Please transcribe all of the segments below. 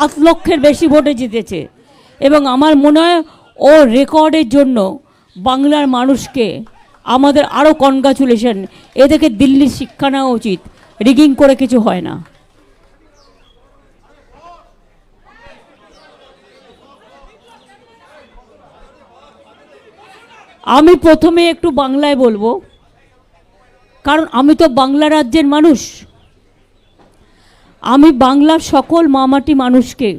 7 লক্ষের বেশি ভোটে জিতেছে এবং আমার মনে হয় ও রেকর্ডের জন্য বাংলার মানুষকে আমাদের আরও কনগ্রাচুলেশন। এ থেকে দিল্লির শিক্ষা নেওয়া উচিত, রিগিং করে কিছু হয় না। আমি প্রথমে একটু বাংলায় বলবো, কারণ আমি তো বাংলা রাজ্যের মানুষ। আমি বাংলার সকল মামাটি মানুষকে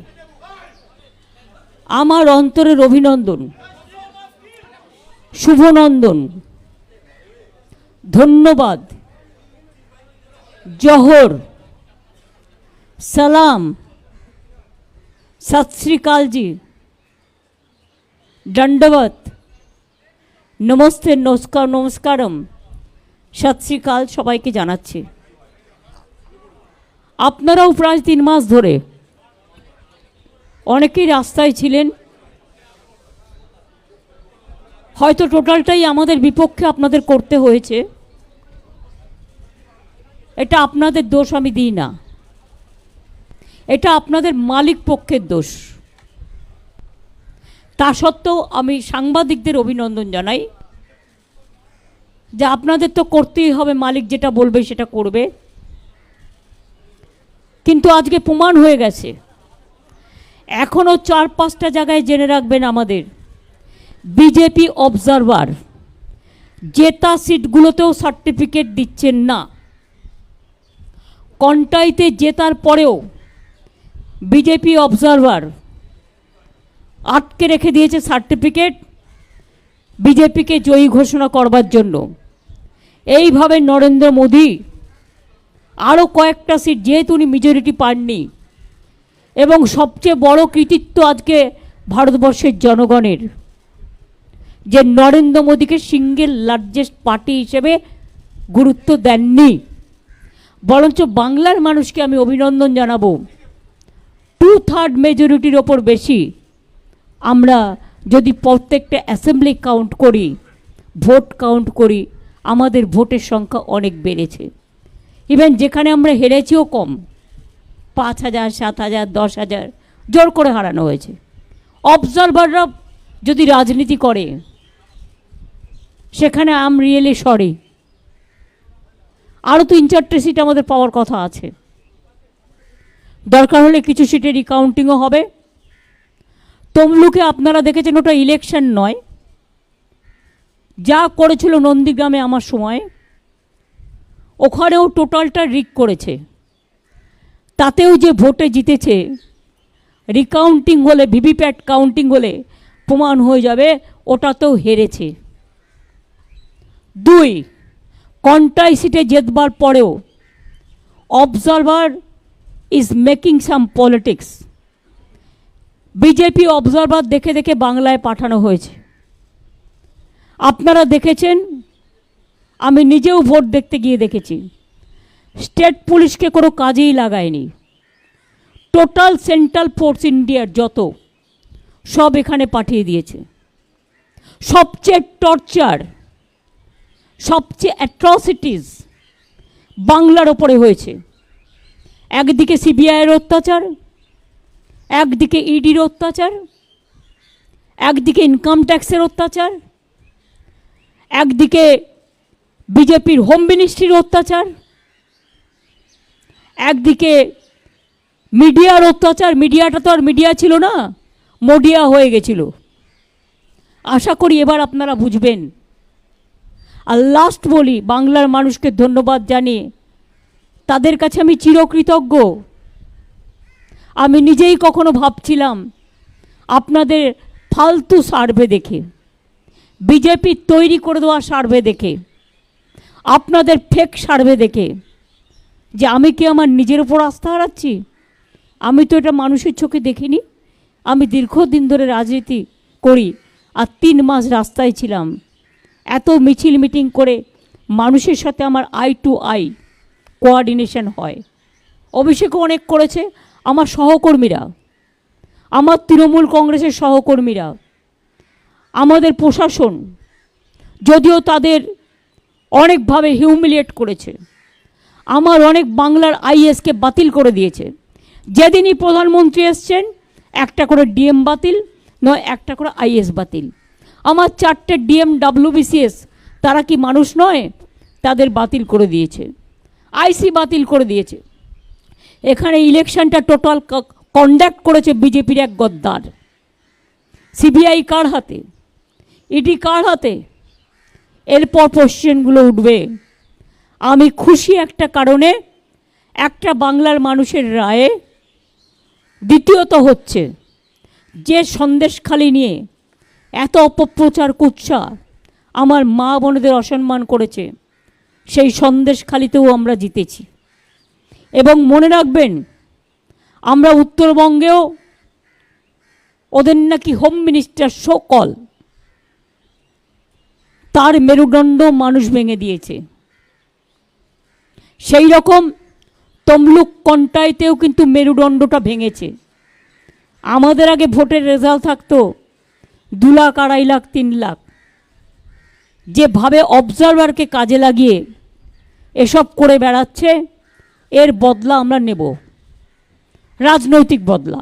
আমার অন্তরের অভিনন্দন, শুভনন্দন, ধন্যবাদ, জোহর, সালাম, सत श्री अकाल जी, दंडवत, नमस्ते, नमस्कार, नमस्कारम, सत श्री अकाल सबाइके जानाচ্ছি। আপনারাও প্রায় 3 মাস ধরে অনেকেই রাস্তায় ছিলেন, হয়তো টোটালটাই আমাদের বিপক্ষে আপনাদের করতে হয়েছে। এটা আপনাদের দোষ আমি দিই না, এটা আপনাদের মালিক পক্ষের দোষ। তা সত্ত্বেও আমি সাংবাদিকদের অভিনন্দন জানাই যে আপনাদের তো করতেই হবে, মালিক যেটা বলবে সেটা করবে। কিন্তু আজকে প্রমাণ হয়ে গেছে, এখনও 4-5টা জায়গায় জেনে রাখবেন, আমাদের বিজেপি অবজারভার জেতা সিটগুলোতেও সার্টিফিকেট দিচ্ছেন না। কন্টাইতে জেতার পরেও বিজেপি অবজারভার আটকে রেখে দিয়েছে সার্টিফিকেট বিজেপিকে জয়ী ঘোষণা করবার জন্য। এইভাবে নরেন্দ্র মোদী আরও কয়েকটা সিট, যেহেতু উনি মেজরিটি পাননি, এবং সবচেয়ে বড় কৃতিত্ব আজকে ভারতবর্ষের জনগণের, যে নরেন্দ্র মোদীকে সিঙ্গেল লার্জেস্ট পার্টি হিসেবে গুরুত্ব দেননি, বরঞ্চ বাংলার মানুষকে আমি অভিনন্দন জানাবো। 2/3 মেজরিটির ওপর বেশি আমরা যদি প্রত্যেকটা অ্যাসেম্বলি কাউন্ট করি, ভোট কাউন্ট করি, আমাদের ভোটের সংখ্যা অনেক বেড়েছে। ইভেন যেখানে আমরা হেরেছিও কম, 5,000, 7,000, 10,000 জোর করে হারানো হয়েছে। অবজারভাররা যদি রাজনীতি করে সেখানে আম রিয়েলি সরি, আরও 3-4টে সিট আমাদের পাওয়ার কথা আছে। দরকার হলে কিছু সিটে রিকাউন্টিংও হবে। তমলুকে আপনারা দেখেছেন, ওটা ইলেকশন নয়, যা করেছিল নন্দীগ্রামে আমার সময়, ওখানেও টোটালটা রিক করেছে। তাতেও যে ভোটে জিতেছে, রিকাউন্টিং হলে, ভিভিপ্যাট কাউন্টিং হলে প্রমাণ হয়ে যাবে ওটাতেও হেরেছে। 2, কন্টাই সিটে জেতবার পরেও observer is making some politics. BJP observer দেখে দেখে বাংলায় পাঠানো হয়েছে। আপনারা দেখেছেন, আমি নিজেও ভোট দেখতে গিয়ে দেখেছি, স্টেট পুলিশকে কোনো কাজেই লাগায়নি। টোটাল সেন্ট্রাল ফোর্স ইন্ডিয়ার যত সব এখানে পাঠিয়ে দিয়েছে। সবচেয়ে টর্চার, সবচেয়ে অ্যাট্রসিটিস বাংলার ওপরে হয়েছে। একদিকে সিবিআইয়ের অত্যাচার, একদিকে ইডির অত্যাচার, একদিকে ইনকাম ট্যাক্সের অত্যাচার, একদিকে বিজেপির হোম মিনিস্ট্রির অত্যাচার, একদিকে মিডিয়ার অত্যাচার। মিডিয়াটা তো আর মিডিয়া ছিল না, মোডিয়া হয়ে গেছিল। আশা করি এবার আপনারা বুঝবেন। আর লাস্ট বলি, বাংলার মানুষকে ধন্যবাদ জানিয়ে তাদের কাছে আমি চিরকৃতজ্ঞ। আমি নিজেই কখনো ভাবছিলাম আপনাদের ফালতু সার্ভে দেখে, বিজেপির তৈরি করে দেওয়া সার্ভে দেখে, আপনাদের ফেক সার্ভে দেখে, যে আমি কি আমার নিজের উপর আস্থা হারাচ্ছি? আমি তো এটা মানুষের চোখে দেখিনি। আমি দীর্ঘদিন ধরে রাজনীতি করি, আর 3 মাস রাস্তায় ছিলাম। এত মিছিল মিটিং করে মানুষের সাথে আমার আই টু আই কোঅর্ডিনেশন হয়। অভিষেকও অনেক করেছে, আমার সহকর্মীরা, আমার তৃণমূল কংগ্রেসের সহকর্মীরা, আমাদের প্রশাসন, যদিও তাদের অনেকভাবে হিউমিলিয়েট করেছে, আমার অনেক বাংলার আইএসকে বাতিল করে দিয়েছে, যেদিনই প্রধানমন্ত্রী এসছেন একটা করে ডিএম বাতিল, নয় একটা করে আইএস বাতিল। আমার 4টে ডিএম WBCS, তারা কি মানুষ নয়? তাদের বাতিল করে দিয়েছে, আইসি বাতিল করে দিয়েছে। এখানে ইলেকশনটা টোটাল কন্ডাক্ট করেছে বিজেপির এক গদ্দার। সিবিআই কার হাতে? ইডি কার হাতে? এরপর কোশ্চেনগুলো উঠবে। আমি খুশি একটা কারণে, একটা বাংলার মানুষের রায়ে। দ্বিতীয়ত হচ্ছে যে সন্দেশখালি নিয়ে এত অপপ্রচার কুৎসা আমার মা বোনেদের অসম্মান করেছে, সেই সন্দেশখালিতেও আমরা জিতেছি। এবং মনে রাখবেন, আমরা উত্তরবঙ্গেও ওদের নাকি হোম মিনিস্টার সকল, তার মেরুদণ্ড মানুষ ভেঙে দিয়েছে। সেই রকম তমলুক কন্টাইতেও কিন্তু মেরুদণ্ডটা ভেঙেছে। আমাদের আগে ভোটের রেজাল্ট থাকতো 2 লাখ, 2.5 লাখ, 3 লাখ। যেভাবে অবজারভারকে কাজে লাগিয়ে এসব করে বেড়াচ্ছে, এর বদলা আমরা নেব, রাজনৈতিক বদলা।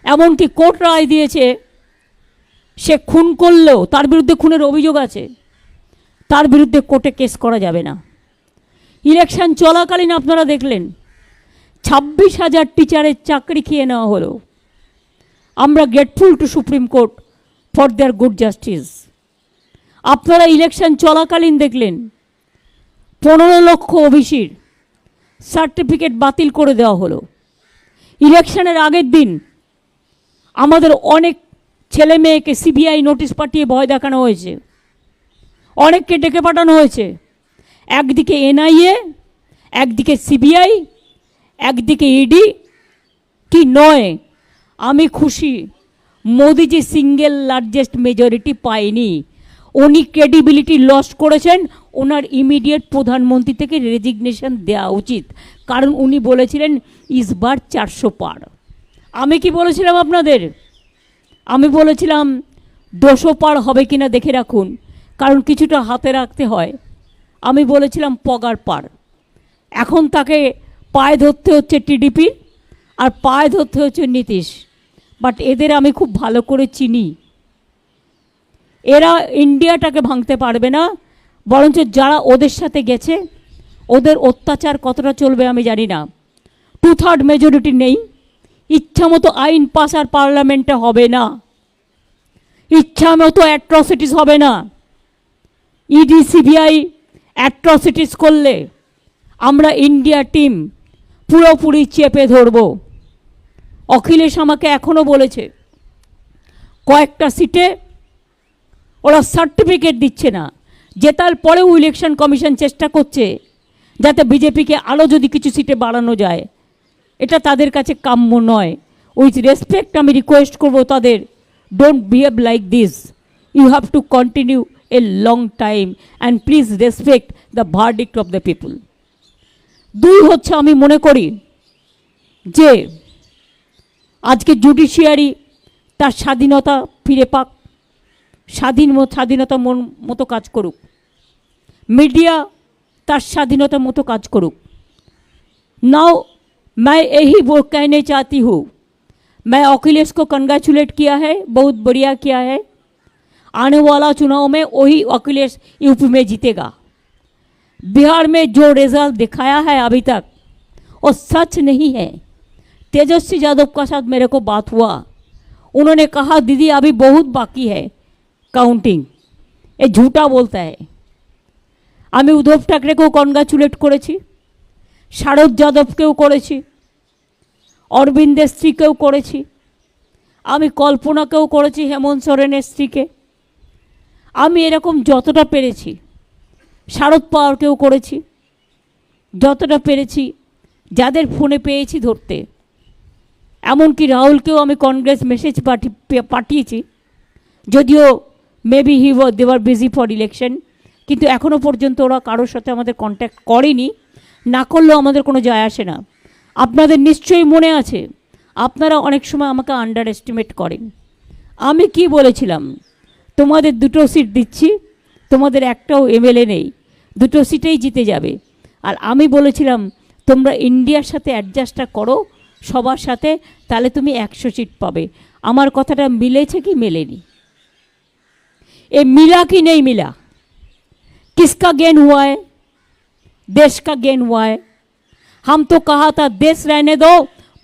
এমনকি কোর্ট রায় দিয়েছে, সে খুন করলেও, তার বিরুদ্ধে খুনের অভিযোগ আছে, তার বিরুদ্ধে কোর্টে কেস করা যাবে না। ইলেকশন চলাকালীন আপনারা দেখলেন 26,000 টিচারের চাকরি খেয়ে নেওয়া হলো। আমরা grateful to supreme court for their good justice. আপনারা ইলেকশন চলাকালীন দেখলেন 15 লক্ষ ওবিসির সার্টিফিকেট বাতিল করে দেওয়া হলো। ইলেকশনের আগের দিন আমাদের অনেক ছেলে মেয়েকে সিবিআই নোটিশ পাঠিয়ে ভয় দেখানো হয়েছে, অনেককে ডেকে পাঠানো হয়েছে। একদিকে এনআইএ, একদিকে সিবিআই, একদিকে ইডি। কি নয়, আমি খুশি মোদিজি সিঙ্গেল লার্জেস্ট মেজরিটি পায়নি। উনি ক্রেডিবিলিটি লস করেছেন। ওনার ইমিডিয়েট প্রধানমন্ত্রী থেকে রেজিগনেশন দেওয়া উচিত, কারণ উনি বলেছিলেন ইসবার 400 পার। আমি কি বলেছিলাম আপনাদের? আমি বলেছিলাম 200 পার হবে কিনা দেখে রাখুন, কারণ কিছুটা হাতে রাখতে হয়। আমি বলেছিলাম পগার পার। এখন তাকে পায়ে ধরতে হচ্ছে টিডিপি, আর পায়ে ধরতে হচ্ছে নীতিশ। বাট এদের আমি খুব ভালো করে চিনি। এরা ইন্ডিয়াটাকে ভাঙতে পারবে না, বরঞ্চ যারা ওদের সাথে গেছে ওদের অত্যাচার কতটা চলবে আমি জানি না। 2/3 মেজরিটি নেই, ইচ্ছা মতো আইন পাস আর পার্লামেন্টে হবে না, ইচ্ছা মতো অ্যাট্রসিটিস হবে না। ইডি সিবিআই অ্যাট্রসিটিস করলে আমরা ইন্ডিয়া টিম পুরোপুরি চেপে ধরব। অখিলেশ আমাকে এখনও বলেছে কয়েকটা সিটে ওরা সার্টিফিকেট দিচ্ছে না। জেতার পরেও ইলেকশন কমিশন চেষ্টা করছে যাতে বিজেপিকে আরও যদি কিছু সিটে বাড়ানো যায়। এটা তাদের কাছে কাম্য নয়। উইথ রেসপেক্ট আমি রিকোয়েস্ট করব তাদের, don't behave like this. You have to continue a long time and please respect the verdict of the people. 2 হচ্ছে, আমি মনে করি যে আজকে জুডিশিয়ারি তার স্বাধীনতা ফিরে পাক, স্বাধীনতা মতো কাজ করুক, মিডিয়া তার স্বাধীনতা মতো কাজ করুক। नाउ मैं यही वो कहने चाहती हूँ, मैं अखिलेश को कंग्रेचुलेट किया है, बहुत बढ़िया किया है। आने वाला चुनाव में वही अखिलेश यूपी में जीतेगा। बिहार में जो रिजल्ट दिखाया है अभी तक वो सच नहीं है। तेजस्वी यादव का साथ मेरे को बात हुआ, उन्होंने कहा दीदी अभी बहुत बाकी है काउंटिंग, ये झूठा बोलता है। আমি উদ্ধব ঠাকরেকেও কনগ্রাচুলেট করেছি, শারদ যাদবকেও করেছি, অরবিন্দের স্ত্রীকেও করেছি, আমি কল্পনাকেও করেছি, হেমন্ত সোরেনের স্ত্রীকে। আমি এরকম যতটা পেরেছি, শারদ পাওয়ারকেও করেছি, যতটা পেরেছি যাদের ফোনে পেয়েছি ধরতে। এমনকি রাহুলকেও আমি কংগ্রেস মেসেজ পাঠিয়েছি, যদিও maybe they were busy for election, কিন্তু এখনও পর্যন্ত ওরা কারোর সাথে আমাদের কন্ট্যাক্ট করেনি। না করলেও আমাদের কোনো যায় আসে না। আপনাদের নিশ্চয়ই মনে আছে, আপনারা অনেক সময় আমাকে আন্ডার এস্টিমেট করেন। আমি কি বলেছিলাম? তোমাদের 2টো সিট দিচ্ছি, তোমাদের একটাও এমএলএ নেই, 2টো সিটেই জিতে যাবে। আর আমি বলেছিলাম তোমরা ইন্ডিয়ার সাথে অ্যাডজাস্টটা করো সবার সাথে, তাহলে তুমি 100 सीट পাবে। আমার কথাটা মিলেছে কি মেলেনি? ये मिला कि नहीं मिला? किसका गेन हुआ है? देश का गेन हुआ है। हम तो कहा था देश रहने दो,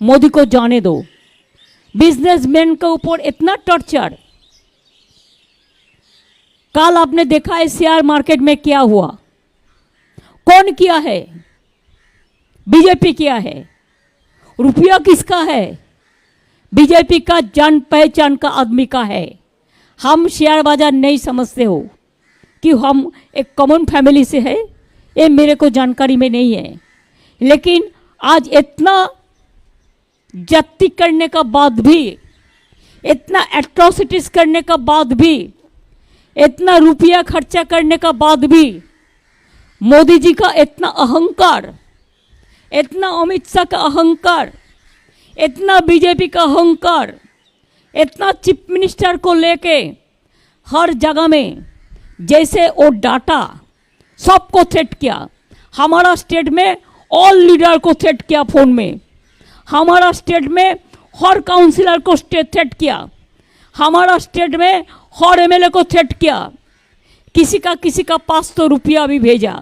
मोदी को जाने दो। बिजनेसमैन के ऊपर इतना टॉर्चर। कल आपने देखा है शेयर मार्केट में क्या हुआ? कौन किया है? बीजेपी किया है। रुपया किसका है? बीजेपी का, जान पहचान का आदमी का है। हम शेयर बाजार नहीं समझते हो कि हम एक कॉमन फैमिली से है, ये मेरे को जानकारी में नहीं है। लेकिन आज इतना जब्ती करने का बाद भी, इतना एट्रोसिटीज करने का बाद भी, इतना रुपया खर्चा करने का बाद भी मोदी जी का इतना अहंकार, इतना अमित शाह का अहंकार, इतना बीजेपी का अहंकार, इतना चीफ मिनिस्टर को लेके हर जगह में जैसे वो डाटा सबको थ्रेट किया। हमारा स्टेट में ऑल लीडर को थ्रेट किया फोन में, हमारा स्टेट में हर काउंसिलर को थ्रेट किया, हमारा स्टेट में हर एमएलए को थ्रेट किया। किसी का पास तो रुपया भी भेजा,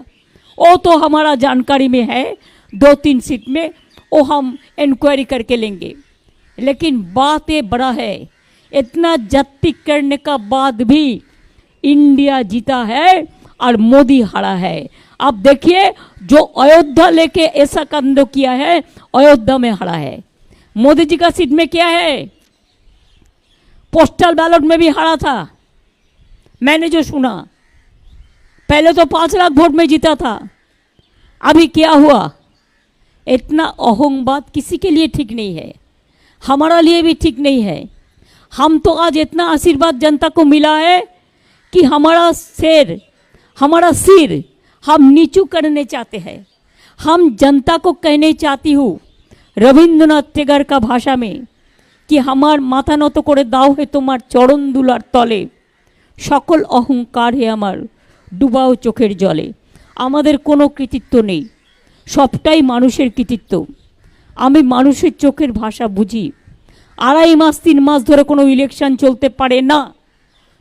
वो तो हमारा जानकारी में है। 2-3 सीट में वो हम इंक्वायरी करके लेंगे। लेकिन बात ये बड़ा है, इतना जब्ती करने का बाद भी इंडिया जीता है और मोदी हारा है। अब देखिए जो अयोध्या लेके ऐसा कांड किया है, अयोध्या में हारा है। मोदी जी का सीट में क्या है? पोस्टल बैलेट में भी हारा था। मैंने जो सुना, पहले तो 5 लाख वोट में जीता था, अभी क्या हुआ? इतना अहंबाद किसी के लिए ठीक नहीं है, हमारा लिए भी ठीक नहीं है। हम तो आज इतना आशीर्वाद जनता को मिला है कि हमारा सिर हम नीचू करने चाहते हैं। हम जनता को कहने चाहती हूँ रविंद्रनाथ टैगोर का भाषा में कि हमार माथा নত করে দাও হে তোমার চরণ দুলার তলে, সকল অহংকার হে আমার ডুবাও চোখের জলে। আমাদের কোনো কৃতিত্ব নেই, সবটাই মানুষের কৃতিত্ব। আমি মানুষের চোখের ভাষা বুঝি। 2.5 মাস 3 মাস ধরে কোনো ইলেকশন চলতে পারে না।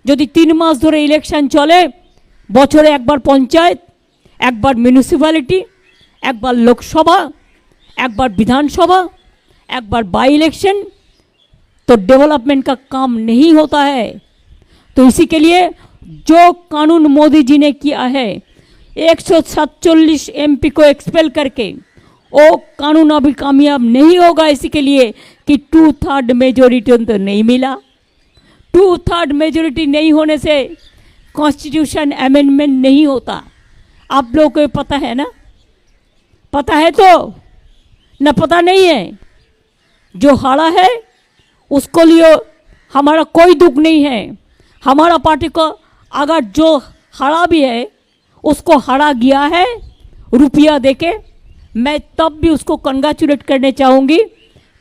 যদি 3 মাস ধরে ইলেকশন চলে, বছরে একবার পঞ্চায়েত, একবার মিউনিসিপ্যালিটি, একবার লোকসভা, একবার विधानसभा, একবার बाई इलेक्शन, तो डेवलपमेंट का काम नहीं होता है। तो इसी के लिए जो कानून मोदी जी ने किया है, 147 एमपी को एक्सपेल करके, वो कानून अभी कामयाब नहीं होगा। इसी के लिए कि 2/3 मेजोरिटी तो नहीं मिला। 2/3 मेजोरिटी नहीं होने से कॉन्स्टिट्यूशन अमेंडमेंट नहीं होता। आप लोगों को पता है ना? पता है तो न पता नहीं है? जो हारा है उसको लिए हमारा कोई दुख नहीं है। हमारा पार्टी को अगर जो हारा भी है उसको हारा गया है रुपया देके, मैं तब भी उसको कंग्रेचुलेट करने चाहूँगी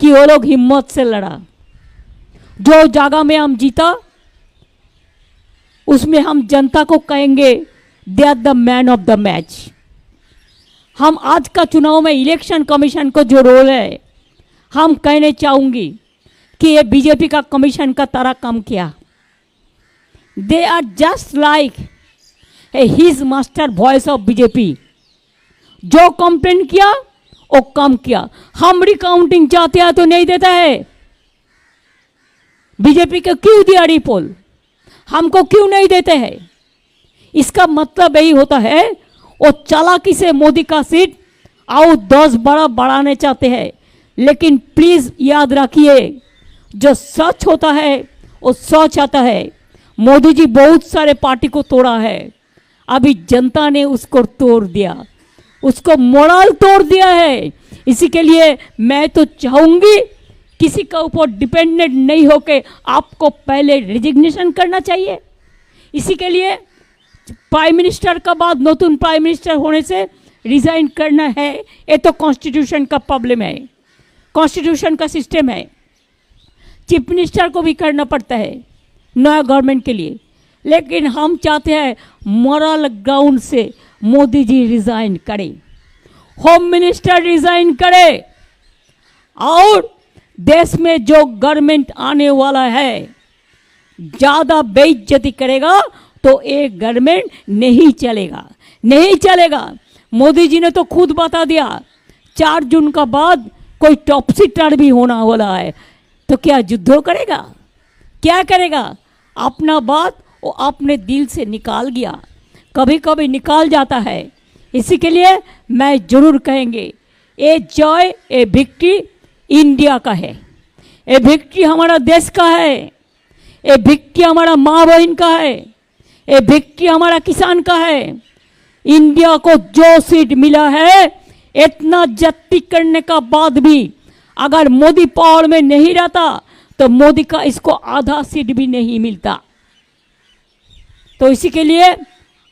कि वो लोग हिम्मत से लड़ा। जो जगह में हम जीता उसमें हम जनता को कहेंगे they are the man of the match. हम आज का चुनाव में इलेक्शन कमीशन को जो रोल है, हम कहने चाहूँगी कि ये बीजेपी का कमीशन का तरह काम किया। They are just like his master voice of BJP. जो कंप्लेन किया वो काम किया। हम रिकाउंटिंग चाहते हैं तो नहीं देता है। बीजेपी को क्यों दिया रिपोल, हमको क्यों नहीं देते हैं? इसका मतलब यही होता है वो चालाकी से मोदी का सीट और 10 बड़ा बढ़ाने चाहते हैं। लेकिन प्लीज याद रखिए, जो सच होता है वो सच आता है। मोदी जी बहुत सारे पार्टी को तोड़ा है, अभी जनता ने उसको तोड़ दिया, उसको मोरल तोड़ दिया है। इसी के लिए मैं तो चाहूँगी किसी का ऊपर डिपेंडेंट नहीं होके आपको पहले रिजिग्नेशन करना चाहिए। इसी के लिए प्राइम मिनिस्टर का बाद नतून प्राइम मिनिस्टर होने से रिजाइन करना है। ये तो कॉन्स्टिट्यूशन का प्रॉब्लम है, कॉन्स्टिट्यूशन का सिस्टम है। चीफ मिनिस्टर को भी करना पड़ता है नया गवर्नमेंट के लिए। लेकिन हम चाहते हैं मॉरल ग्राउंड से मोदी जी रिजाइन करें। होम मिनिस्टर रिजाइन करे और देश में जो गवर्नमेंट आने वाला है ज़्यादा बेइज्जती करेगा तो एक गवर्नमेंट नहीं चलेगा, नहीं चलेगा। मोदी जी ने तो खुद बता दिया 4 जून का बाद कोई टॉपसी टर्वी होना वाला है, तो क्या युद्ध करेगा, क्या करेगा? अपना बात वो अपने दिल से निकाल गया, कभी कभी निकाल जाता है। इसी के लिए मैं जरूर कहेंगे ये जॉय ये विक्ट्री इंडिया का है, ये विक्ट्री हमारा देश का है, ये विक्ट्री हमारा माँ बहन का है, ये विक्ट्री हमारा किसान का है। इंडिया को जो सीट मिला है इतना जत्ती करने का बाद भी अगर मोदी पावर में नहीं रहता तो मोदी का इसको आधा सीट भी नहीं मिलता। तो इसी के लिए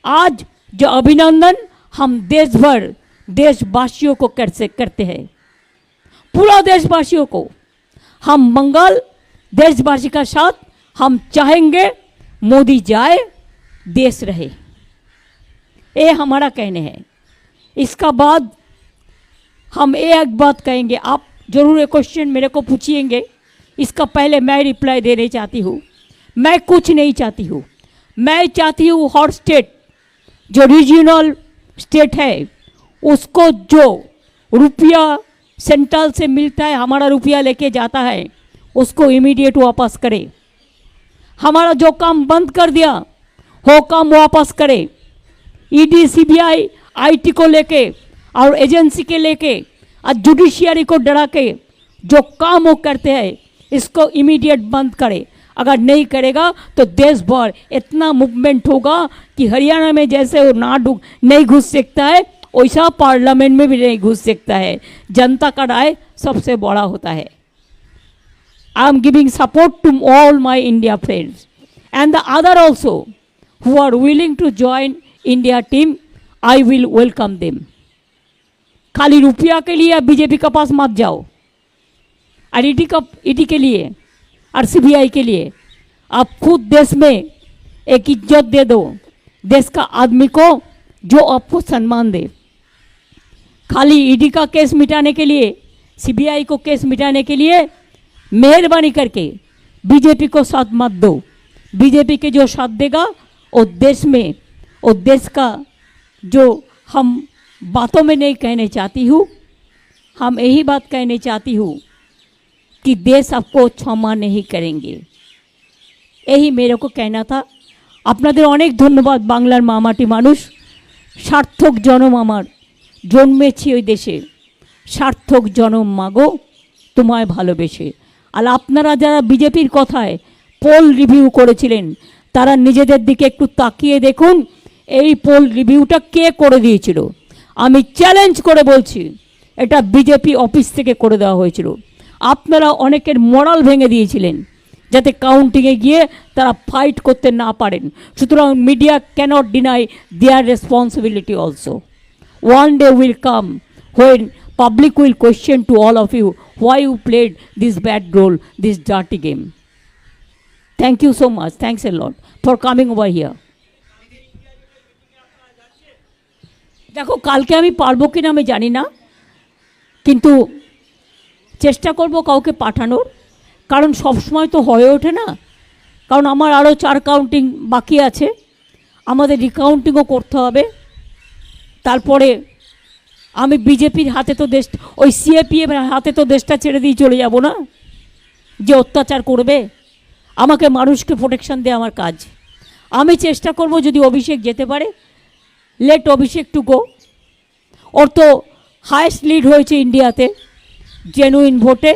आज जो अभिनंदन हम देश भर देशवासियों को करते हैं, पूरा देशवासियों को हम मंगल देशवासी का साथ हम चाहेंगे मोदी जाए देश रहे, ये हमारा कहने हैं। इसका बाद हम एक बात कहेंगे, आप जरूर एक क्वेश्चन मेरे को पूछिएंगे, इसका पहले मैं रिप्लाई देना चाहती हूँ। मैं कुछ नहीं चाहती हूँ, मैं चाहती हूँ हर स्टेट जो रीजनल स्टेट है उसको जो रुपया सेंट्रल से मिलता है, हमारा रुपया लेके जाता है, उसको इमीडिएट वापस करे। हमारा जो काम बंद कर दिया वो काम वापस करे। ईडी सीबीआई आईटी को लेके और एजेंसी के लेके और जुडिशियरी को डरा के जो काम वो करते हैं इसको इमीडिएट बंद करे। अगर नहीं करेगा तो देश भर इतना मूवमेंट होगा कि हरियाणा में जैसे वो नहीं घुस सकता है वैसा पार्लियामेंट में भी नहीं घुस सकता है। जनता का राय सबसे बड़ा होता है। I am giving support to all my India friends and the other also who are willing to join India team, I will welcome them. खाली रुपया के लिए बीजेपी के पास मत जाओ और ईडी के लिए और सीबीआई के लिए आप खुद देश में एक इज्जत दे दो, देश का आदमी को जो आपको सम्मान दे। खाली ईडी का केस मिटाने के लिए, सीबीआई को केस मिटाने के लिए मेहरबानी करके बीजेपी को साथ मत दो। बीजेपी के जो साथ देगा वो देश में, वो देश का जो हम बातों में नहीं कहने चाहती हूँ, हम यही बात कहने चाहती हूँ कि देश आपको क्षमा नहीं करेंगे। यही मेरे को कहना था। আপনাদের অনেক ধন্যবাদ। বাংলার মামাটি মানুষ, সার্থক জনম আমার, জন্মেছি ওই দেশে, সার্থক জনম মাগো তোমায় ভালোবেসে। আর আপনারা যারা বিজেপির কথায় পোল রিভিউ করেছিলেন তারা নিজেদের দিকে একটু তাকিয়ে দেখুন এই পোল রিভিউটা কে করে দিয়েছিল। আমি চ্যালেঞ্জ করে বলছি এটা বিজেপি অফিস থেকে করে দেওয়া হয়েছিল। আপনারা অনেকের মোরাল ভেঙে দিয়েছিলেন যাতে কাউন্টিংয়ে গিয়ে তারা ফাইট করতে না পারেন। সুতরাং media cannot deny their responsibility also. One day will come when public will question to all of you why you played this bad role, this dirty game. Thank you so much, thanks a lot for coming over here. দেখো কালকে আমি পারবো কিনা আমি জানি না, কিন্তু চেষ্টা করব কাউকে পাঠানোর, কারণ সবসময় তো হয়ে ওঠে না। কারণ আমার আরও 4 কাউন্টিং বাকি আছে, আমাদের রিকাউন্টিংও করতে হবে। তারপরে আমি বিজেপির হাতে তো দেশ, ওই সিএপিএফ হাতে তো দেশটা ছেড়ে দিয়ে চলে যাব না, যে অত্যাচার করবে। আমাকে মানুষকে প্রোটেকশন দেওয়া আমার কাজ। আমি চেষ্টা করব যদি অভিষেক যেতে পারে, লেট অভিষেক টু গো। ওর তো হায়েস্ট লিড হয়েছে ইন্ডিয়াতে জেনুইন ভোটে,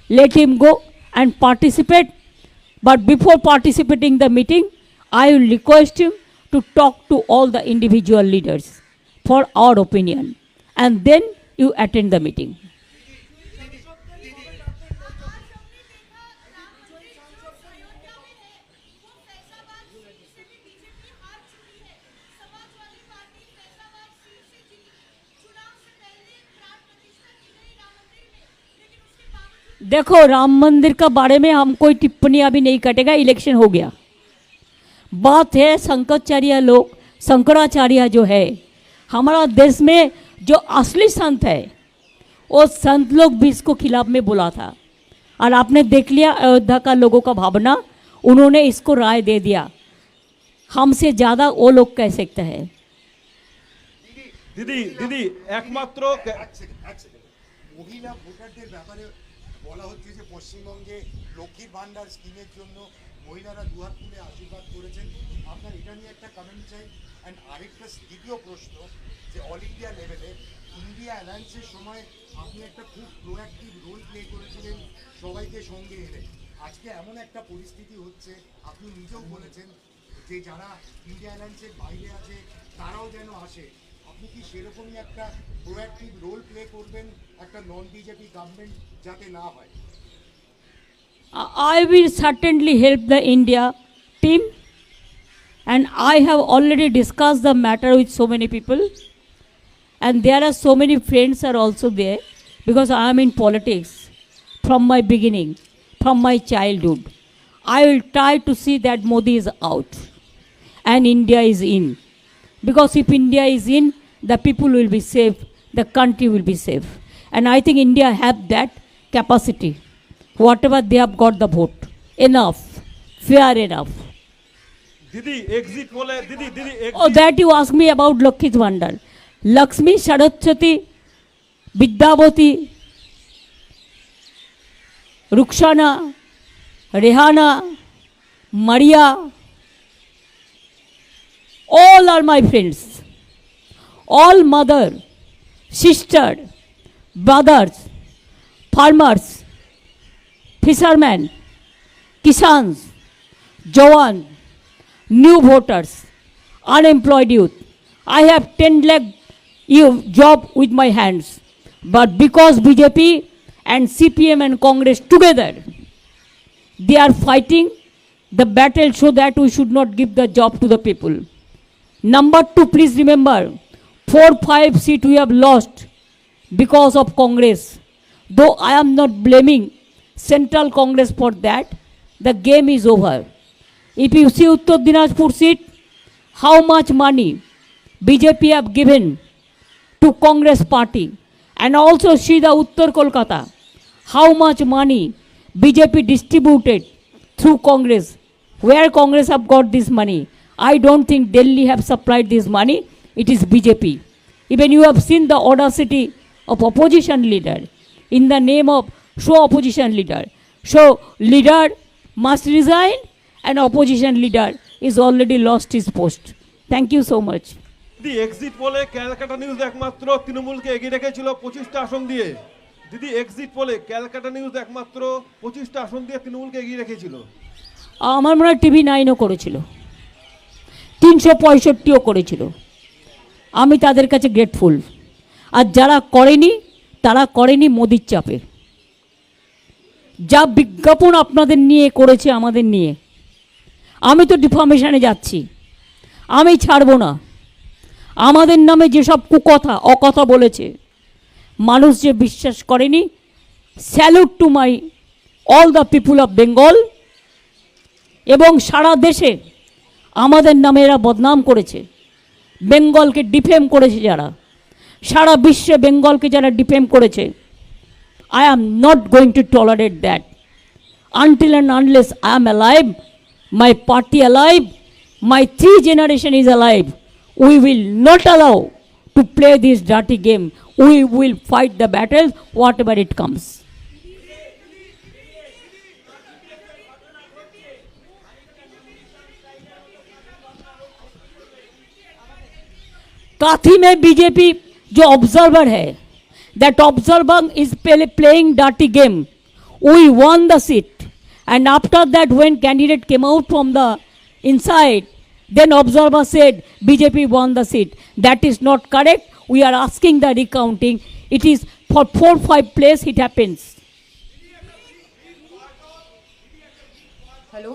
let him go and participate. But before participating the meeting, I will request him to talk to all the individual leaders for our opinion, and then you attend the meeting. देखो राम मंदिर का बारे में हम कोई टिप्पणी अभी नहीं कटेगा, इलेक्शन हो गया। बात है शंकराचार्य लोग, शंकराचार्य जो है हमारा देश में जो असली संत है वो संत लोग भी इसको खिलाफ में बोला था, और आपने देख लिया अयोध्या का लोगों का भावना, उन्होंने इसको राय दे दिया। हमसे ज़्यादा वो लोग कह सकते हैं। দিদি দিদি একমাত্র মহিলা ভোটারদের ব্যাপারে বলা হচ্ছে যে পশ্চিমবঙ্গে লক্ষ্মীর ভান্ডার স্কিমের জন্য মহিলারা দুহাত তুলে আশীর্বাদ করেছেন, আপনার এটা নিয়ে একটা কমেন্ট চাই। অ্যান্ড আরেকটা দ্বিতীয় প্রশ্ন, যে অল ইন্ডিয়া লেভেলে ইন্ডিয়া অ্যালায়েন্সের সময় আপনি একটা খুব প্রোঅ্যাক্টিভ রোল প্লে করেছিলেন সবাইকে সঙ্গে এনে। আজকে এমন একটা পরিস্থিতি হচ্ছে, আপনি নিজেও বলেছেন যে যারা ইন্ডিয়া অ্যালায়েন্সের বাইরে আছে তারাও যেন আসে, আপনি কি সেরকমই একটা প্রোঅ্যাক্টিভ রোল প্লে করবেন একটা নন বিজেপি গভর্নমেন্ট যাতে না হয়? I will certainly help the India team, and I have already discussed the matter with so many people, and there are so many friends are also there, because I am in politics from my beginning, from my childhood. I will try to see that Modi is out and India is in, because if India is in, the people will be safe, the country will be safe, and I think India have that capacity. Whatever they have got the vote, enough, fair enough. দিদি exit বলে দিদি দিদি Oh, that you ask me about Lakshmi Vandal. Lakshmi, Saraswati, Vidyavati, Ruksana, Rehana, Maria, all are my friends. All mother, sister, brothers, farmers, fishermen, kisans, Jawan, new voters, unemployed youth. I have 10 lakh job with my hands. But because BJP and CPM and Congress together, they are fighting the battle so that we should not give the job to the people. Number two, please remember, 4-5 seats we have lost because of Congress. Though I am not blaming Central Congress for that, the game is over. If you see Uttar Dinajpur seat, how much money BJP have given to Congress party, and also see the Uttar Kolkata, how much money BJP distributed through Congress. Where Congress have got this money? I don't think Delhi have supplied this money. It is BJP. Even you have seen the audacity of opposition leader in the name of opposition leader. So leader must resign, and opposition leader is already lost his post. Thank you so much. দিদি exit পোলে Calcutta news একমাত্র তৃণমূলকে এগিয়ে রেখেছিল 25টা আসন দিয়ে। দিদি exit পোলে Calcutta news একমাত্র 25টা আসন দিয়ে তৃণমূলকে এগিয়ে রেখেছিল। আমার মনে হয় টিভি 9ও করেছিল, 365ও করেছিল। আমি তাদের কাছে গ্রেটফুল। আর যারা করেনি তারা করেনি মোদির চাপে। যা বিজ্ঞাপন আপনাদের নিয়ে করেছে আমাদের নিয়ে, আমি তো ডিফামেশনে যাচ্ছি, আমি ছাড়বো না। আমাদের নামে যেসব কুকথা অকথা বলেছে, মানুষ যে বিশ্বাস করেনি, salute to my all the people of Bengal. এবং সারা দেশে আমাদের নামে এরা বদনাম করেছে, বেঙ্গলকে ডিফেম করেছে যারা, সারা বিশ্বে বেঙ্গলকে যারা ডিফেম করেছে, I am not going to tolerate that. Until and unless I am alive, my party alive, my 3 generation is alive, we will not allow to play this dirty game. We will fight the battle, whatever it comes. काथी में BJP जो observer है, that observer is playing dirty game. We won the seat, and after that when candidate came out from the inside, then observer said BJP won the seat. That is not correct. We are asking the recounting. It is for 4-5 place it happens. Hello.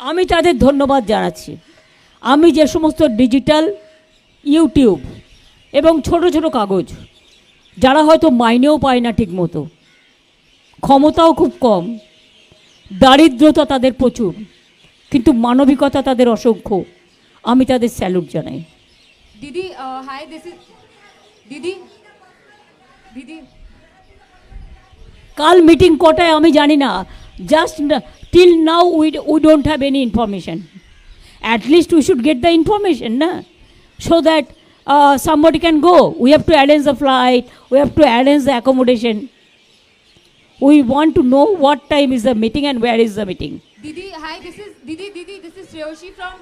আমি তাদের ধন্যবাদ জানাচ্ছি। আমি যে সমস্ত digital YouTube এবং ছোট ছোট কাগজ, যারা হয়তো মাইনেও পায় না ঠিক মতো, ক্ষমতাও খুব কম, দারিদ্রতা তাদের প্রচুর, কিন্তু মানবিকতা তাদের অসংখ্য। আমি তাদের স্যালুট জানাই। Didi, hi, this is Didi. Didi. কাল মিটিং কটায় আমি জানি না, just till now we don't have any information. At least we should get the information না, so that somebody can go. We have to arrange the flight, we have to arrange the accommodation. We want to know what time is the meeting and where is the meeting. Didi, hi, this is Didi. This is Shreyoshi from.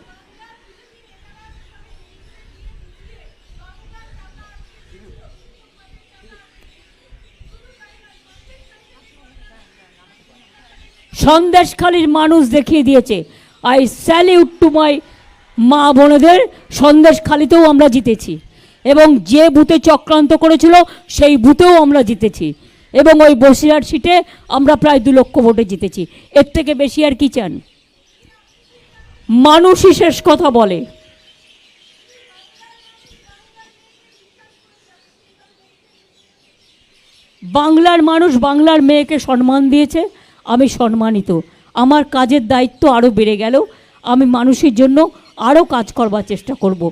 সন্দেশখালীর মানুষ দেখিয়ে দিয়েছে। I salute to my মা বোনেদের, সন্দেশখালীতেও আমরা জিতেছি এবং যে বুথে চক্রান্ত করেছিল সেই বুথেও আমরা জিতেছি এবং ওই বসিরহাট সিটে আমরা প্রায় 2 লক্ষ ভোটে জিতেছি। এর থেকে বেশি আর কি চান? মানুষই শেষ কথা বলে। বাংলার মানুষ বাংলার মেয়েকে সম্মান দিয়েছে, আমি সম্মানিত। আমার কাজের দায়িত্ব আরও বেড়ে গেল, আমি মানুষের জন্য আরও কাজ করবার চেষ্টা করব।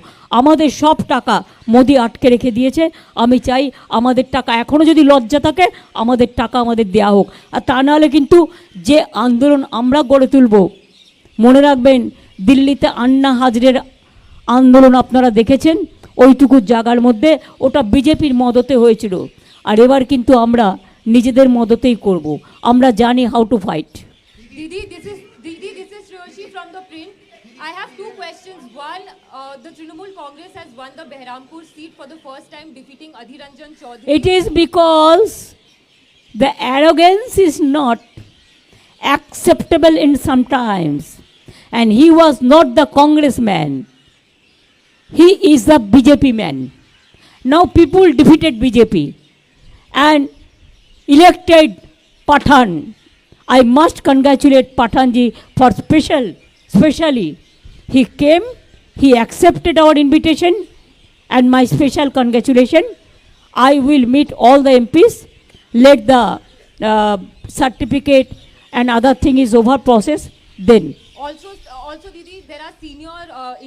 আমাদের সব টাকা মোদি আটকে রেখে দিয়েছে, আমি চাই আমাদের টাকা, এখনও যদি লজ্জা থাকে আমাদের টাকা আমাদের দেয়া হোক। আর তা নাহলে কিন্তু যে আন্দোলন আমরা গড়ে তুলব, মনে রাখবেন দিল্লিতে আন্না হাজরের আন্দোলন আপনারা দেখেছেন, ওইটুকু জায়গার মধ্যে ওটা বিজেপির মদতে হয়েছিল। আর এবার কিন্তু আমরা নিজেদের মদতেই করব, আমরা জানি how to fight. Didi, this is Shreyoshi from the print. I have 2 questions. One, the Trinamool Congress has won the Behrampur seat for the first time, defeating Adhir Ranjan Chaudhary. It is because the arrogance is not acceptable in some times, and he was not the congressman, he is the BJP man. Now people defeated BJP and elected Pathan. I must congratulate Pathanji for specially he came, he accepted our invitation, and my special congratulation. I will meet all the MPs, let the certificate and other thing is over process, then. Also, Didi, there are senior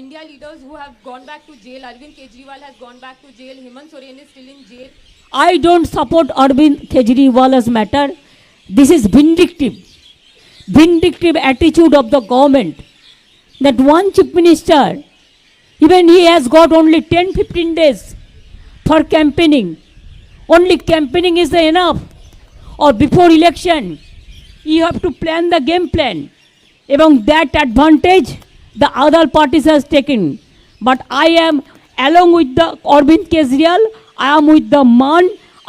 India leaders who have gone back to jail. Arvind Kejriwal has gone back to jail. Hemant Soren is still in jail. I don't support Arvind Kejriwal's matter. This is vindictive attitude of the government, that one chief minister, even he has got only 10-15 days for campaigning. Only campaigning is enough, or before election you have to plan the game plan. Among that advantage the other parties has taken. But I am along with the Arvind Kejriwal, I am with the man,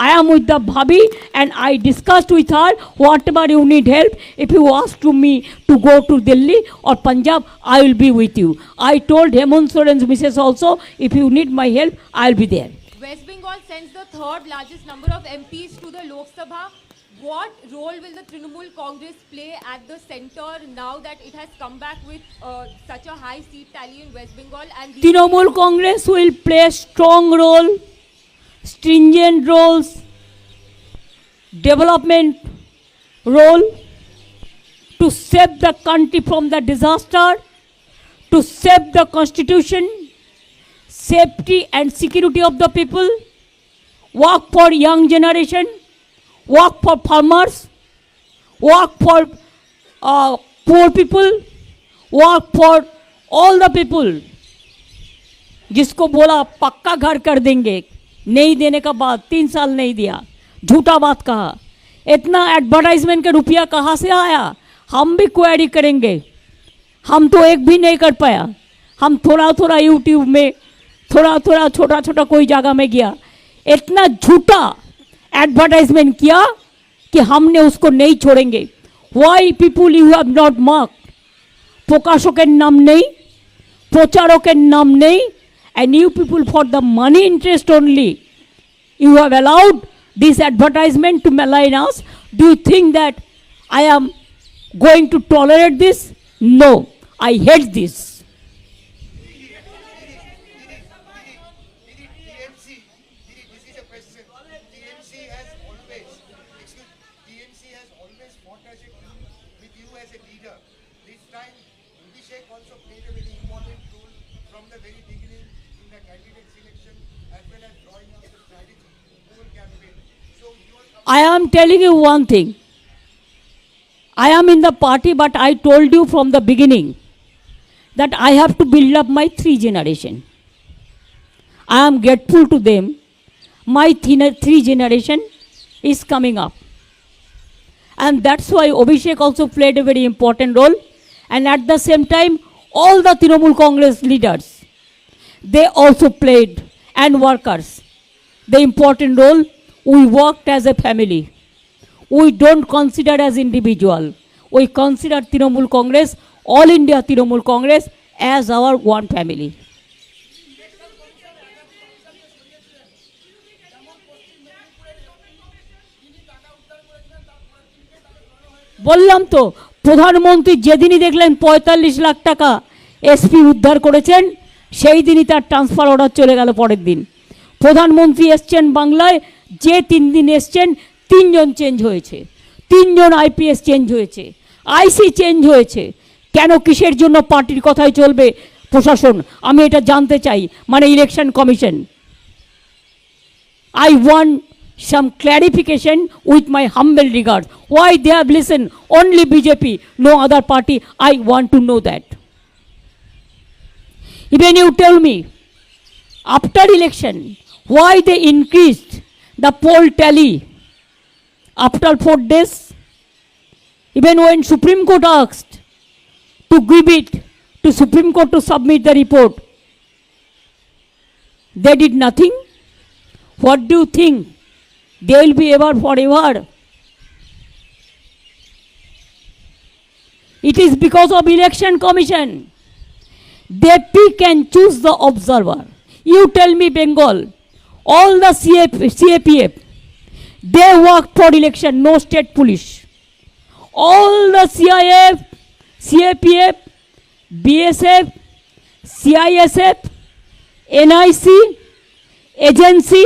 I am with the Bhabhi, and I discussed with her, whatever you need help, if you ask to me to go to Delhi or Punjab, I will be with you. I told Hemant Soren's missus also, if you need my help, I will be there. West Bengal sends the 3rd largest number of MPs to the Lok Sabha. What role will the Trinamool Congress play at the center now that it has come back with such a high seat tally in West Bengal? And Trinamool Congress will play a strong role, stringent roles, development role, to save the country from the disaster, to save the constitution, safety and security of the people, work for young generation, work for farmers, work for poor people, work for all the people. जिसको बोला पक्का घर कर देंगे, नहीं देने का बाद 3 साल नहीं दिया, झूठा बात कहा। इतना एडवर्टाइजमेंट का रुपया कहाँ से आया, हम भी क्वेरी करेंगे। हम तो एक भी नहीं कर पाया, हम थोड़ा यूट्यूब में थोड़ा छोटा कोई जगह में गया, इतना झूठा एडवर्टाइजमेंट किया कि हमने उसको नहीं छोड़ेंगे। Why people you have not mark, प्रकाशकेर नाम नहीं, प्रचारकेर नाम नहीं, and you people for the money interest only you have allowed this advertisement to malign us. Do you think that I am going to tolerate this? No, I hate this. TMC has always fought as a team with you as a I am telling you one thing. I am in the party, but I told you from the beginning that I have to build up my 3 generation. I am grateful to them. My 3 generation is coming up. And that's why Abhishek also played a very important role. And at the same time, all the Trinamool Congress leaders, they also played, and workers, the important role. We worked as a family. We don't consider as individual. We consider Trinamool Congress, All India Trinamool Congress, as our one family. বললাম তো, প্রধানমন্ত্রী যেদিনই দেখলেন 45 লাখ টাকা SP উদ্ধার করেছেন, সেই দিনই তার ট্রান্সফার অর্ডার চলে গেল পরের দিন। প্রধানমন্ত্রী এসছেন বাংলায়, যে 3 দিন এসছেন 3 জন চেঞ্জ হয়েছে, 3 জন আইপিএস চেঞ্জ হয়েছে, আইসি চেঞ্জ হয়েছে। কেন, কিসের জন্য পার্টির কথাই চলবে প্রশাসন? আমি এটা জানতে চাই, মানে election commission. I want some clarification with my humble regards. Why they have listened only BJP, no other party? I want to know that. Even you tell me, after election, why they increased the poll tally after 4 days? Even when Supreme Court asked to give it to Supreme Court to submit the report, they did nothing. What do you think? They will be ever forever. It is because of election commission. They pick and choose the observer. You tell me, Bengal, all the CAPF, they work for election, no state police. All the CIF, CAPF, BSF, CISF, NIC, agency,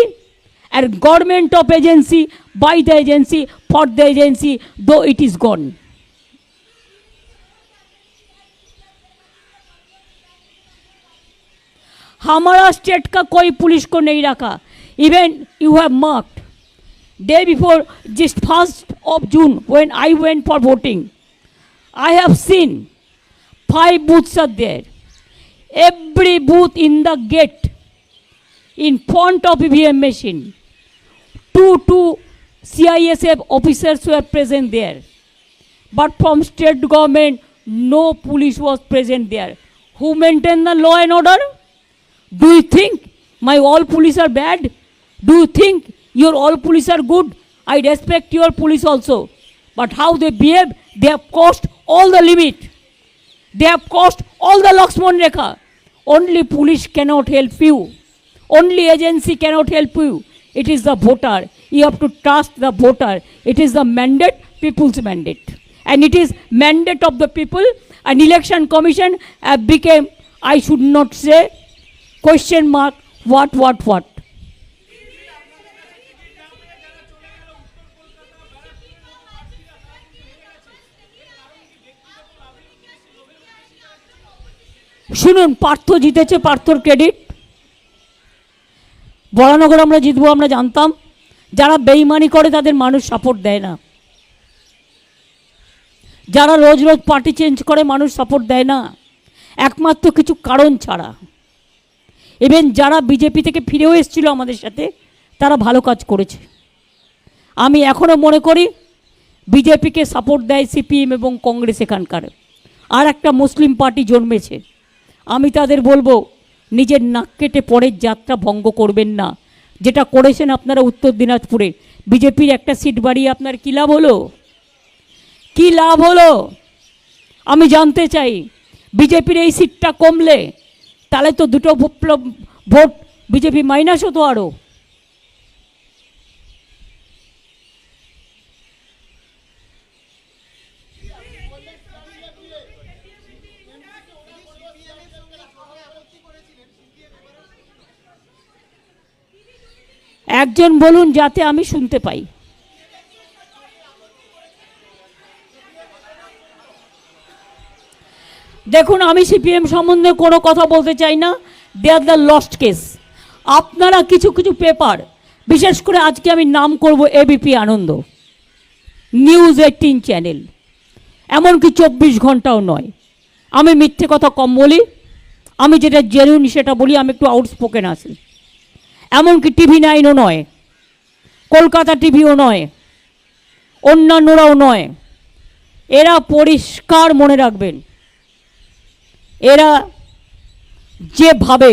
and government of agency, by the agency, for the agency, though it is gone. हमारा state का कोई police को नहीं रखा. Even you have marked, day before, just 1st of June, when I went for voting, I have seen 5 booths are there. Every booth in the gate, in front of EVM machine, 2 CISF officers were present there. But from state government, no police was present there. Who maintained the law and order? Do you think my all police are bad? Do you think your all police are good? I respect your police also. But how they behave, they have crossed all the limit. They have crossed all the Lakshman Rekha. Only police cannot help you. Only agency cannot help you. It is the voter. You have to trust the voter. It is the mandate, people's mandate. And it is mandate of the people. An election commission became, I should not say, question mark, what. শুনুন, পার্থ জিতেছে, পার্থর credit. Baranagar আমরা জিতবো, আমরা জানতাম। যারা বেইমানি করে তাদের মানুষ সাপোর্ট দেয় না। যারা রোজ রোজ পার্টি চেঞ্জ করে মানুষ সাপোর্ট দেয় না, একমাত্র কিছু কারণ ছাড়া। ইভেন যারা বিজেপি থেকে ফিরেও এসেছিল আমাদের সাথে, তারা ভালো কাজ করেছে। আমি এখনও মনে করি বিজেপিকে সাপোর্ট দেয় সিপিএম এবং কংগ্রেস এখানকার। আর একটা মুসলিম পার্টি জন্মেছে, আমি তাদের বলবো নিজের নাক কেটে পরের যাত্রা ভঙ্গ করবেন না। যেটা করেছেন আপনারা উত্তর দিনাজপুরে, বিজেপির একটা সিট বাড়িয়ে আপনার কী লাভ হলো? কী লাভ হলো আমি জানতে চাই। বিজেপির এই সিটটা কমলে তাহলে তো 2টো ভোট বিজেপি মাইনাস হতো আরও। একজন বলুন যাতে আমি শুনতে পাই। দেখুন, আমি সিপিএম সম্বন্ধে কোনো কথা বলতে চাই না। দে আর দ্য লস্ট কেস। আপনারা কিছু পেপার বিশেষ করে আজকে আমি নাম করব এবিপি আনন্দ, নিউজ 18 চ্যানেল, এমনকি 24 ঘন্টাও নয়। আমি মিথ্যে কথা কম বলি, আমি যেটা জেনুইন সেটা বলি, আমি একটু আউটস্পোকেন আছি। এমনকি টিভি 9ও নয়, কলকাতা টিভিও নয়, অন্যান্যরাও নয়। এরা পরিষ্কার মনে রাখবেন, এরা যেভাবে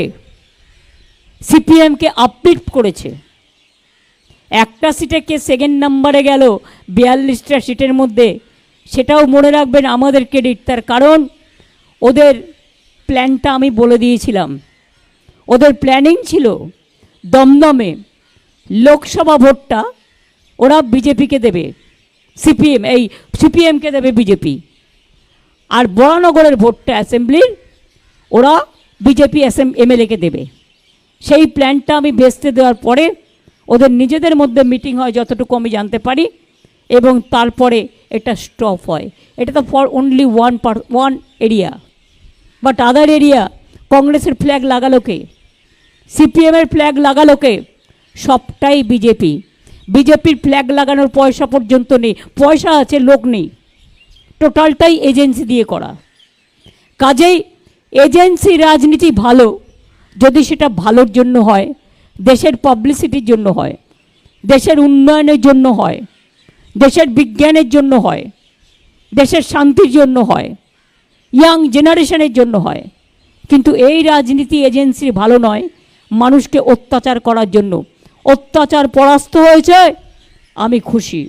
সিপিএমকে আপলিফ্ট করেছে, একটা সিটে কে সেকেন্ড নাম্বারে গেল 42টা সিটের মধ্যে, সেটাও মনে রাখবেন আমাদের ক্রেডিট। তার কারণ ওদের প্ল্যানটা আমি বলে দিয়েছিলাম। ওদের প্ল্যানিং ছিল দমদমে লোকসভা ভোটটা ওরা বিজেপিকে দেবে, সিপিএমকে দেবে বিজেপি, আর বরানগরের ভোটটা অ্যাসেম্বলির ওরা বিজেপি এমএলএকে দেবে। সেই প্ল্যানটা আমি বেচতে দেওয়ার পরে ওদের নিজেদের মধ্যে মিটিং হয় যতটুকু আমি জানতে পারি, এবং তারপরে এটা স্টপ হয়। এটা তো for only one area, but other area কংগ্রেসের ফ্ল্যাগ লাগালোকে, সিপিএমের ফ্ল্যাগ লাগালোকে, সবটাই বিজেপি। বিজেপির ফ্ল্যাগ লাগানোর পয়সা পর্যন্ত নেই, পয়সা আছে লোক নেই, টোটালটাই এজেন্সি দিয়ে করা। কাজেই এজেন্সি রাজনীতি ভালো যদি সেটা ভালোর জন্য হয়, দেশের পাবলিসিটির জন্য হয়, দেশের উন্নয়নের জন্য হয়, দেশের বিজ্ঞানের জন্য হয়, দেশের শান্তির জন্য হয়, ইয়াং জেনারেশনের জন্য হয়। কিন্তু এই রাজনীতি এজেন্সি ভালো নয়, মানুষকে অত্যাচার করার জন্য। অত্যাচার পরাস্ত হয়েছে, আমি খুশি।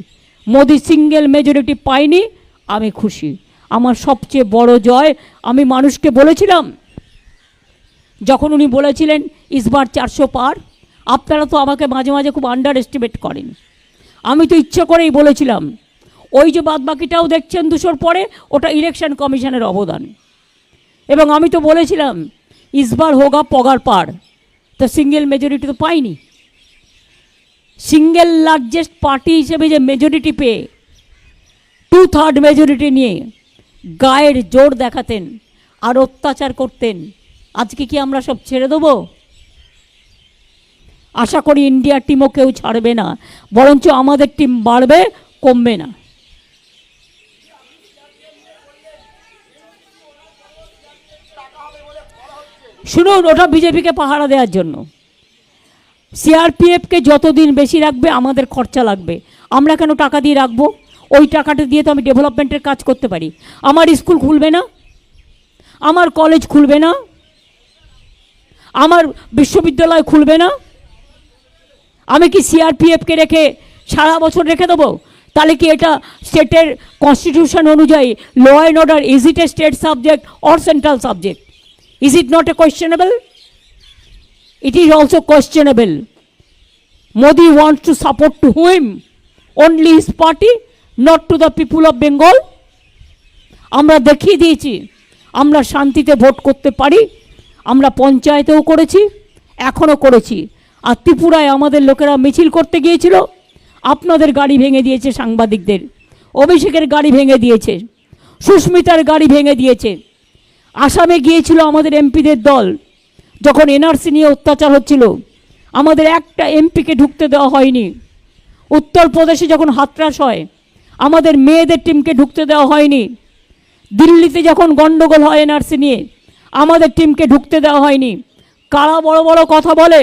মোদি সিঙ্গেল মেজরিটি পাইনি, আমি খুশি। আমার সবচেয়ে বড় জয়, আমি মানুষকে বলেছিলাম যখন উনি বলেছিলেন ইসবার 400 পার, আপনারা তো আমাকে মাঝে মাঝে খুব আন্ডার এস্টিমেট করেন। আমি তো ইচ্ছে করেই বলেছিলাম ওই যে বাদবাকিটাও দেখছেন 200 পরে, ওটা ইলেকশন কমিশনের অবদান। এবং আমি তো বলেছিলাম ইসবার হোগা পগার পার, তো সিঙ্গেল মেজরিটি তো পাইনি। সিঙ্গেল লার্জেস্ট পার্টি হিসেবে যে মেজরিটি পেয়ে 2/3 মেজরিটি নিয়ে গায়ের জোর দেখাতেন আর অত্যাচার করতেন, আজকে কি আমরা সব ছেড়ে দেবো? আশা করি ইন্ডিয়ার টিমও কেউ ছাড়বে না, বরঞ্চ আমাদের টিম বাড়বে, কমবে না। শুনুন, ওটা বিজেপিকে পাহারা দেওয়ার জন্য। সিআরপিএফকে যতদিন বেশি রাখবে আমাদের খরচা লাগবে। আমরা কেন টাকা দিয়ে রাখবো? ওই টাকাটা দিয়ে তো আমি ডেভেলপমেন্টের কাজ করতে পারি। আমার স্কুল খুলবে না, আমার কলেজ খুলবে না, আমার বিশ্ববিদ্যালয় খুলবে না। আমি কি সিআরপিএফকে রেখে সারা বছর রেখে দেবো? তাহলে কি এটা স্টেটের কনস্টিটিউশন অনুযায়ী law and order, is it a state subject or central subject? Is it not a questionable? It is also questionable. Modi wants to support to whom? Only his party, not to the people of Bengal. আমরা দেখিয়ে দিয়েছি আমরা শান্তিতে vote করতে পারি। আমরা পঞ্চায়েতেও করেছি, এখনও করেছি। আর ত্রিপুরায় আমাদের লোকেরা মিছিল করতে গিয়েছিল, আপনাদের গাড়ি ভেঙে দিয়েছে, সাংবাদিকদের। অভিষেকের গাড়ি ভেঙে দিয়েছে, সুস্মিতার গাড়ি ভেঙে দিয়েছে। আসামে গিয়েছিল আমাদের এমপিদের দল, যখন এনআরসি নিয়ে অত্যাচার হচ্ছিল, আমাদের একটা এমপিকে ঢুকতে দেওয়া হয়নি। উত্তরপ্রদেশে যখন হাতরাস হয়, আমাদের মেয়েদের টিমকে ঢুকতে দেওয়া হয়নি। দিল্লিতে যখন গন্ডগোল হয় এনআরসি নিয়ে, আমাদের টিমকে ঢুকতে দেওয়া হয়নি। কারা বড় বড় কথা বলে?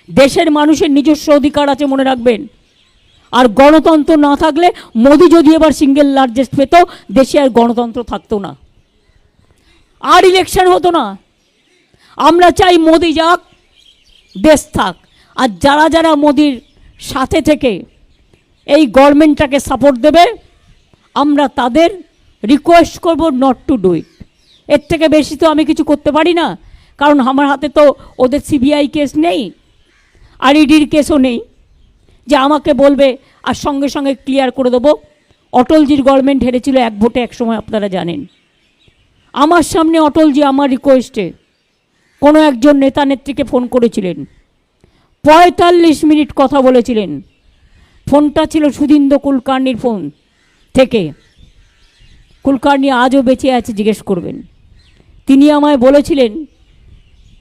দেশের মানুষের নিজস্ব অধিকার আছে, মনে রাখবেন। আর গণতন্ত্র না থাকলে, মোদি যদি এবার সিঙ্গেল লার্জেস্ট পেত, দেশে আর গণতন্ত্র থাকতো না, আর ইলেকশন হতো না। আমরা চাই মোদি যাক, দেশ থাক। আর যারা যারা মোদির সাথে থেকে এই গভর্নমেন্টটাকে সাপোর্ট দেবে, আমরা তাদের রিকোয়েস্ট করব নট টু ডু ইট। এর থেকে বেশি তো আমি কিছু করতে পারি না, কারণ আমার হাতে তো ওদের সিবিআই কেস নেই, আর ইডির কেসও নেই যে আমাকে বলবে আর সঙ্গে সঙ্গে ক্লিয়ার করে দেবো। অটলজির গভর্নমেন্ট হেরেছিল 1 ভোটে, এক সময় আপনারা জানেন। আমার সামনে অটলজি আমার রিকোয়েস্টে কোনো একজন নেতা নেত্রীকে ফোন করেছিলেন, 45 মিনিট কথা বলেছিলেন। ফোনটা ছিল সুধীন্দ্র কুলকার্নির ফোন থেকে। কুলকার্নি আজও বেঁচে আছে, জিজ্ঞেস করবেন। তিনি আমায় বলেছিলেন,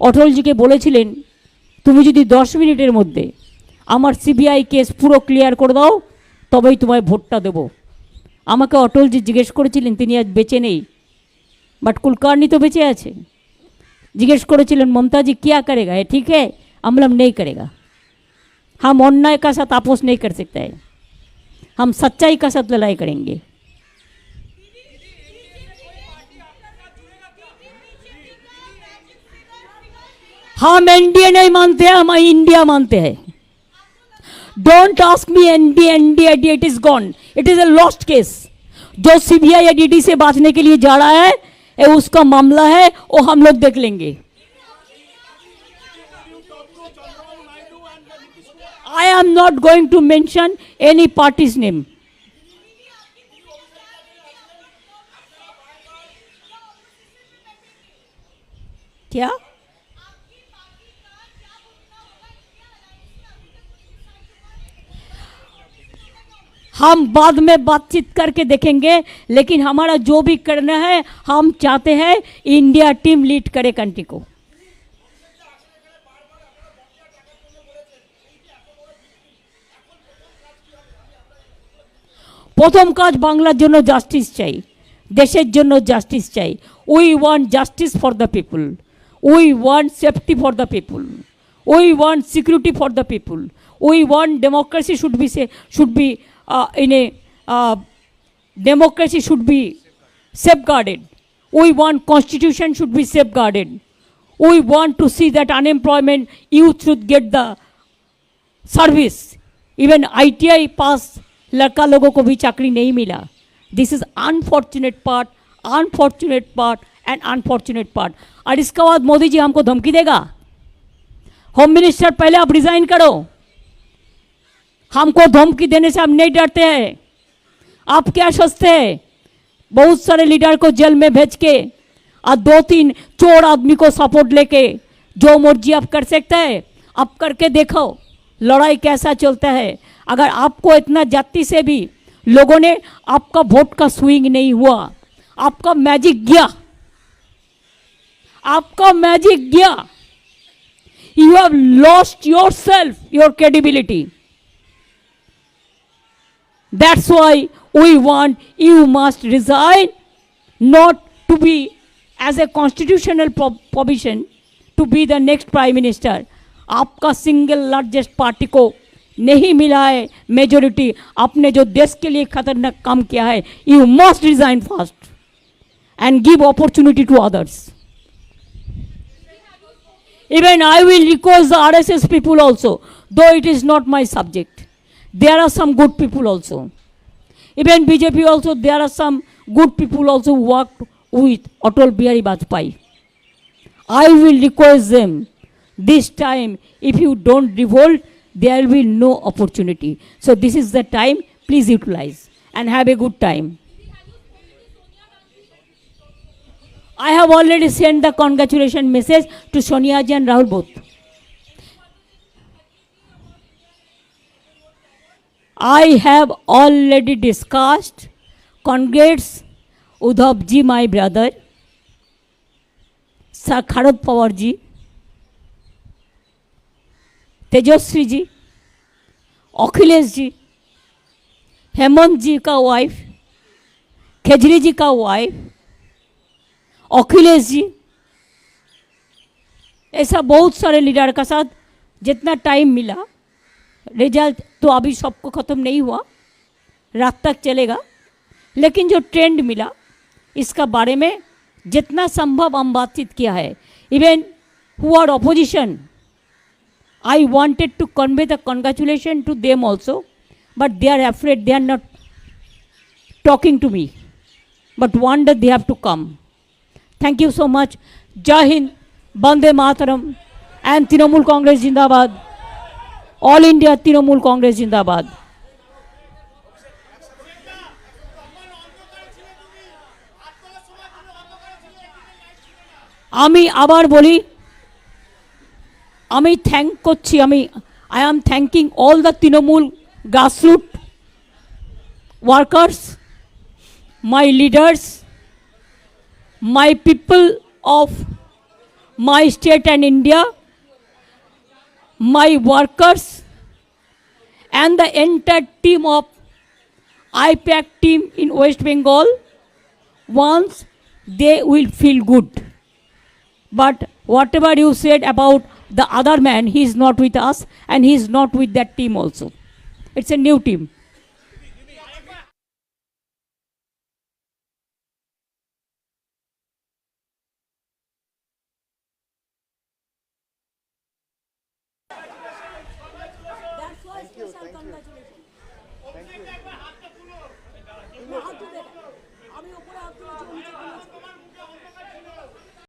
অটলজিকে বলেছিলেন, তুমি যদি 10 মিনিটের মধ্যে আমার সিবিআই কেস পুরো ক্লিয়ার করে দাও তবেই তোমায় ভোটটা দেব। আমাকে অটলজি জিজ্ঞেস করেছিলেন, তিনি আজ বেঁচে নেই, বাট কুলকার্নি তো বেঁচে আছে। जिज्ञेस करेছিলেন, ममता जी क्या करेगा, ये ठीक है? हम बोला नहीं करेगा। हम अन्याय का साथ আপোষ नहीं कर सकते हैं, हम सच्चाई का साथ लड़ाई करेंगे। हम एनडीए नहीं मानते हैं, हम इंडिया मानते हैं। Don't ask me NDA, NDA it is gone, it is a lost case. जो सीबीआई या डीडी से बांचने के लिए जा रहा है, ये उसका मामला है, वो हम लोग देख लेंगे। I am not going to mention any party's name. क्या? हम बाद में बातचीत करके देखेंगे, लेकिन हमारा जो भी करना है, हम चाहते हैं इंडिया टीम लीड करे कंट्री को। প্রথম কাজ বাংলার জন্য জাস্টিস চাই, দেশের জন্য জাস্টিস চাই। We want justice for the people, we want safety for the people, we want security for the people, we want democracy should be in a democracy should be safeguarded. We want constitution should be safeguarded. We want to see that unemployment youth should get the service. Even ITI pass लड़का लोगों को भी चाकरी नहीं मिला। This is unfortunate part and unfortunate part. और इसके बाद मोदी जी हमको धमकी देगा, होम मिनिस्टर पहले आप रिजाइन करो। हमको धमकी देने से हम नहीं डरते हैं। आप क्या सोचते हैं, बहुत सारे लीडर को जेल में भेज के और 2-3 चोर आदमी को सपोर्ट लेके जो मर्जी आप कर सकते हैं, आप करके देखो लड़ाई कैसा चलता है। अगर आपको इतना जाति से भी लोगों ने आपका वोट का स्विंग नहीं हुआ, आपका मैजिक गया, आपका मैजिक गया, you have lost yourself, your credibility. That's why we want you must resign, not to be as a constitutional provision to be the next prime minister. आपका सिंगल लार्जेस्ट पार्टी को नहीं मिला है majority, आपने जो देश के लिए खतरनाक काम किया है, you must resign fast and give opportunity to others. Even I will request the RSS people also, though it is not my subject. There are some good people also. Even BJP also, there are some good people also who worked with Atal Bihari Vajpayee. I will request them, this time, if you don't revolt, there will be no opportunity. So this is the time, please utilize and have a good time. I have already sent the congratulation message to Sonia ji and Rahul both. I have already discussed. Congrats Udhav ji, my brother, Sharad Pawar ji, Tejaswi ji, Akhilesh ji, Hemant जी का wife, khejri जी का wife, Akhilesh ji, ऐसा बहुत सारे leader का साथ जितना time मिला, result तो अभी सबको ख़त्म नहीं हुआ, रात तक चलेगा, लेकिन जो ट्रेंड मिला इसका बारे में जितना संभव हम बातचीत किया है। Even who are opposition, I wanted to convey the congratulation to them also, but they are afraid, they are not talking to me, but one day they have to come. Thank you so much. जय Hind, Vande Mataram and Trinamool Congress जिंदाबाद, all India Trinamool Congress जिंदाबाद। আমি আবার বলি, আমি thank করছি, I am thanking all the Trinamool grassroots workers, my leaders, my people of my state and India, my workers, and the entire team of IPAC team in West Bengal, once they will feel good. But whatever you said about the other man, he is not with us and he is not with that team also. It's a new team. That's why special congratulations. আমি ওপরে হাত তুলেছি, নিচে তুলেছি।